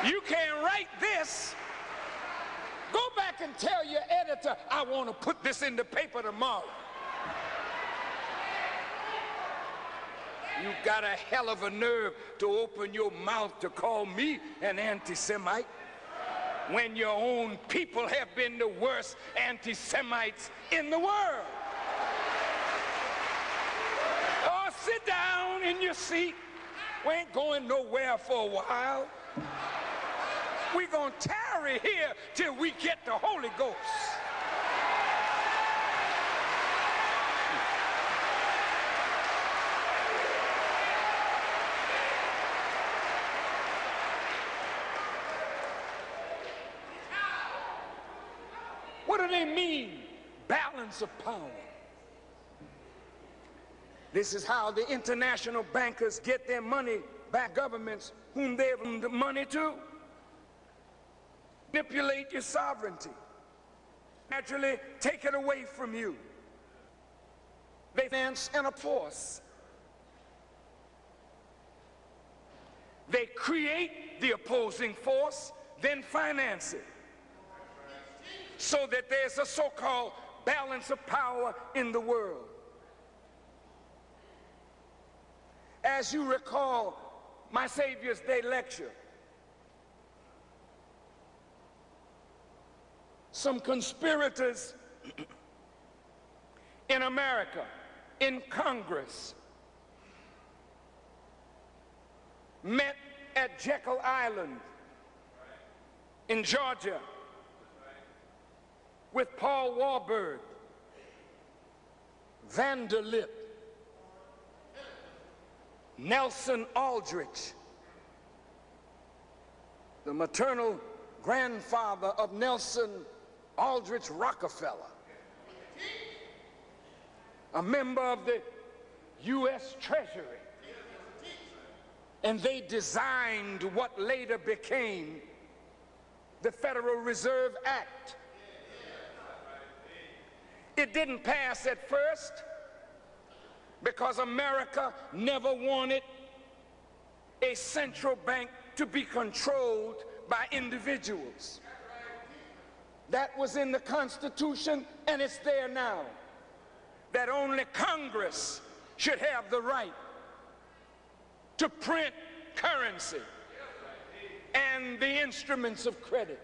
You can't write this. Go back and tell your editor, I want to put this in the paper tomorrow. You got a hell of a nerve to open your mouth to call me an anti-Semite when your own people have been the worst anti-Semites in the world. Oh, sit down in your seat. We ain't going nowhere for a while. We're going to tarry here till we get the Holy Ghost. What do they mean, balance of power? This is how the international bankers get their money back, governments whom they have loaned money to. Manipulate your sovereignty, naturally take it away from you. They finance and force. They create the opposing force, then finance it, so that there's a so-called balance of power in the world. As you recall my Savior's Day lecture, some conspirators in America, in Congress, met at Jekyll Island in Georgia with Paul Warburg, Vanderlip, Nelson Aldrich, the maternal grandfather of Nelson Aldrich Rockefeller, a member of the U.S. Treasury, and they designed what later became the Federal Reserve Act. It didn't pass at first because America never wanted a central bank to be controlled by individuals. That was in the Constitution, and it's there now, that only Congress should have the right to print currency and the instruments of credit.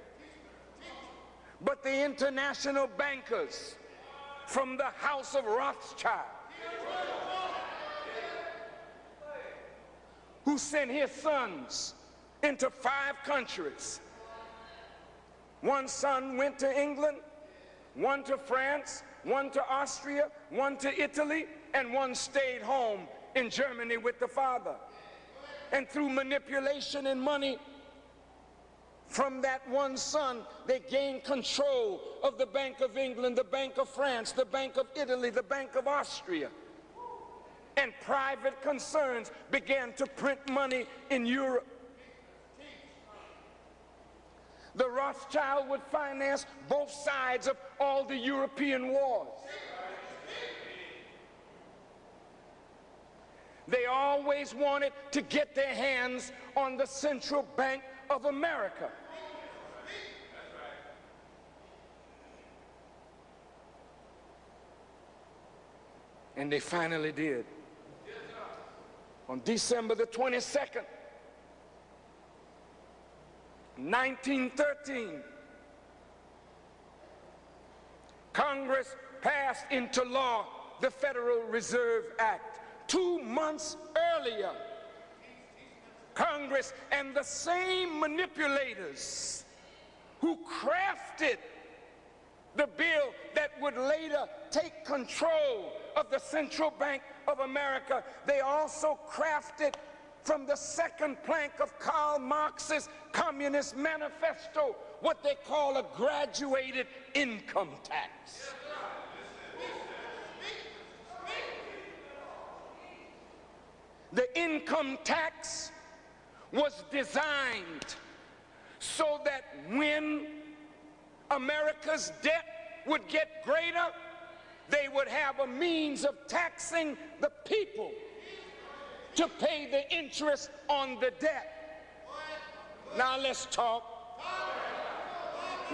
But the international bankers from the House of Rothschild, who sent his sons into 5 countries. One son went to England, one to France, one to Austria, one to Italy, and one stayed home in Germany with the father. And through manipulation and money from that one son, they gained control of the Bank of England, the Bank of France, the Bank of Italy, the Bank of Austria. And private concerns began to print money in Europe. The Rothschild would finance both sides of all the European wars. They always wanted to get their hands on the Central Bank of America. And they finally did. On December the 22nd, 1913, Congress passed into law the Federal Reserve Act. 2 months earlier, Congress and the same manipulators who crafted the bill that would later take control of the Central Bank of America, they also crafted from the second plank of Karl Marx's Communist Manifesto what they call a graduated income tax. The income tax was designed so that when America's debt would get greater, they would have a means of taxing the people to pay the interest on the debt. Now let's talk.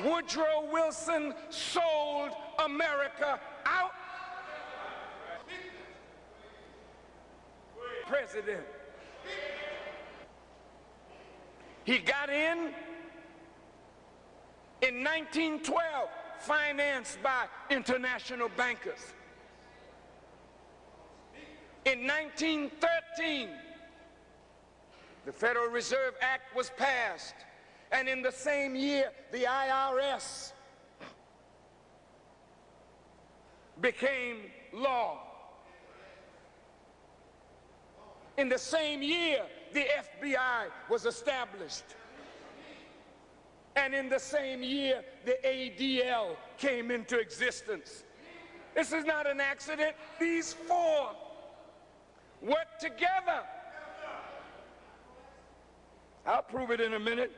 Woodrow Wilson sold America out. President. He got in 1912, financed by international bankers. In 1913, the Federal Reserve Act was passed, and in the same year, the IRS became law. In the same year, the FBI was established. And in the same year, the ADL came into existence. This is not an accident. These four work together. I'll prove it in a minute.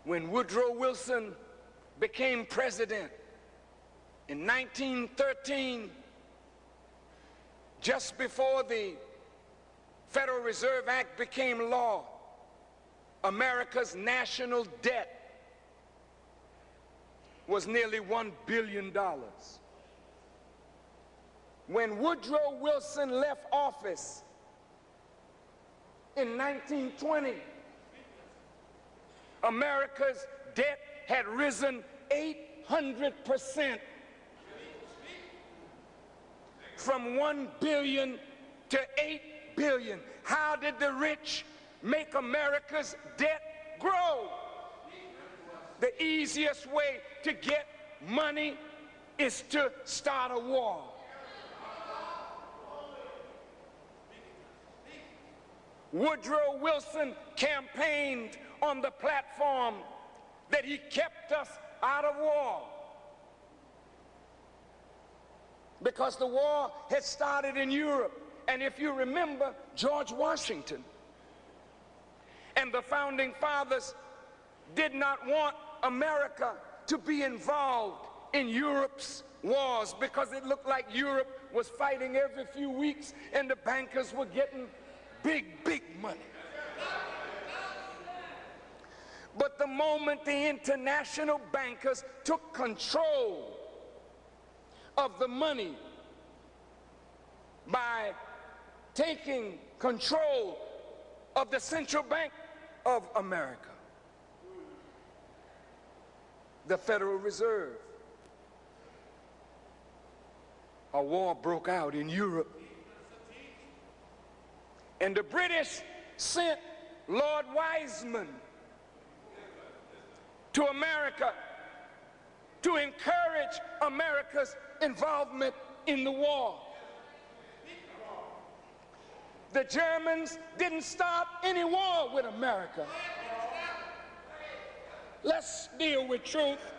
When Woodrow Wilson became president in 1913, just before the Federal Reserve Act became law, America's national debt was nearly $1 billion. When Woodrow Wilson left office in 1920, America's debt had risen 800%, from 1 billion to 8 billion. How did the rich make America's debt grow? The easiest way to get money is to start a war. Woodrow Wilson campaigned on the platform that he kept us out of war, because the war had started in Europe. And if you remember, George Washington and the founding fathers did not want America to be involved in Europe's wars, because it looked like Europe was fighting every few weeks and the bankers were getting big money. But the moment the international bankers took control of the money by taking control of the Central Bank of America, the Federal Reserve, a war broke out in Europe. And the British sent Lord Wiseman to America to encourage America's involvement in the war. The Germans didn't start any war with America. Let's deal with truth,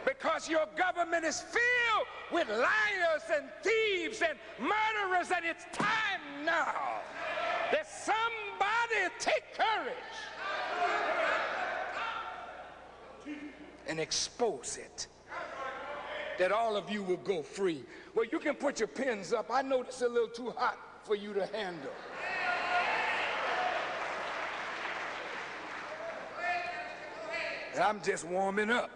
because your government is filled with liars and thieves and murderers, and it's time now that somebody take courage and expose it, that all of you will go free. Well, you can put your pens up. I know this is a little too hot for you to handle. And I'm just warming up.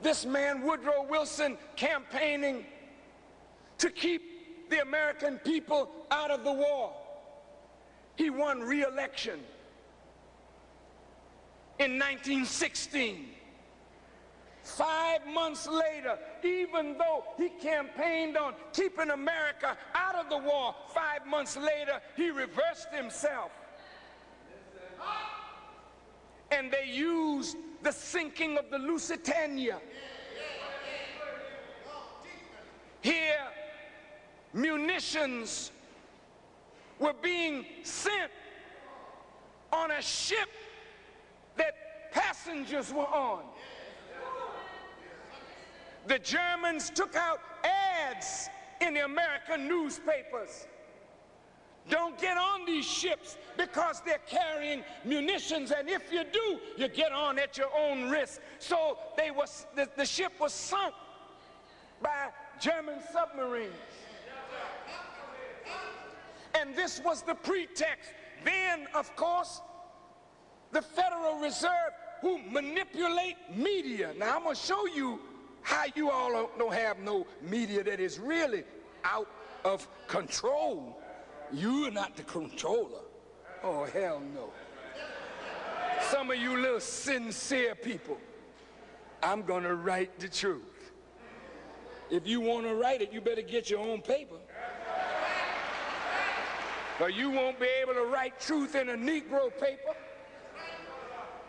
This man, Woodrow Wilson, campaigning to keep the American people out of the war. He won re-election in 1916. 5 months later, even though he campaigned on keeping America out of the war, 5 months later, he reversed himself. And they used the sinking of the Lusitania. Here, munitions were being sent on a ship that passengers were on. The Germans took out ads in the American newspapers Don't get on these ships because they're carrying munitions, and if you do, you get on at your own risk. So the ship was sunk by German submarines. And this was the pretext. Then, of course, the Federal Reserve, who manipulate media. Now, I'm going to show you how you all don't have no media that is really out of control. You are not the controller. Oh, hell no. Some of you little sincere people, I'm going to write the truth. If you want to write it, you better get your own paper. Or you won't be able to write truth in a Negro paper,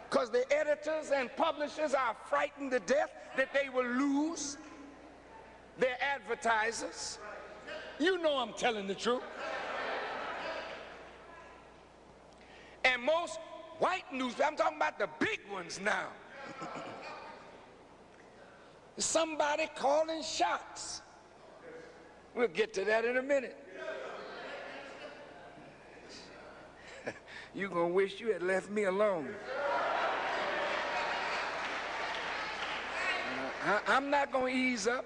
because the editors and publishers are frightened to death that they will lose their advertisers. You know I'm telling the truth. And most white newspapers, I'm talking about the big ones now, somebody calling shots. We'll get to that in a minute. You're going to wish you had left me alone. I'm not going to ease up.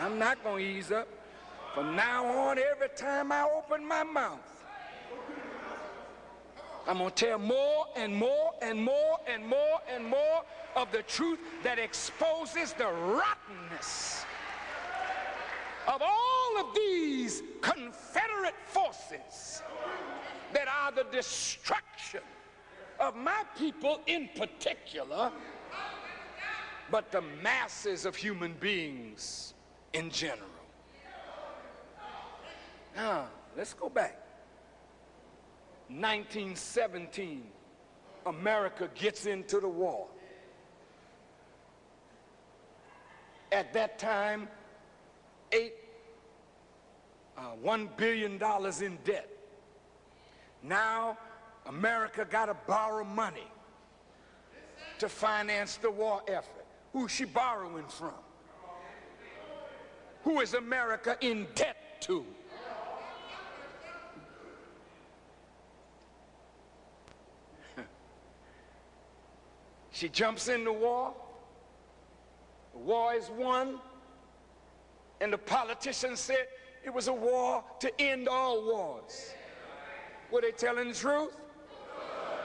I'm not going to ease up. From now on, every time I open my mouth, I'm going to tell more and more and more and more and more of the truth that exposes the rottenness of all of these Confederate forces that are the destruction of my people in particular, but the masses of human beings in general. Now, let's go back. 1917, America gets into the war. At that time, $1 billion in debt. Now, America got to borrow money to finance the war effort. Who's she borrowing from? Who is America in debt to? She jumps in the war. The war is won. And the politicians said it was a war to end all wars. Were they telling the truth?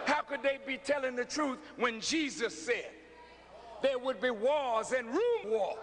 How could they be telling the truth when Jesus said there would be wars and rumors of war?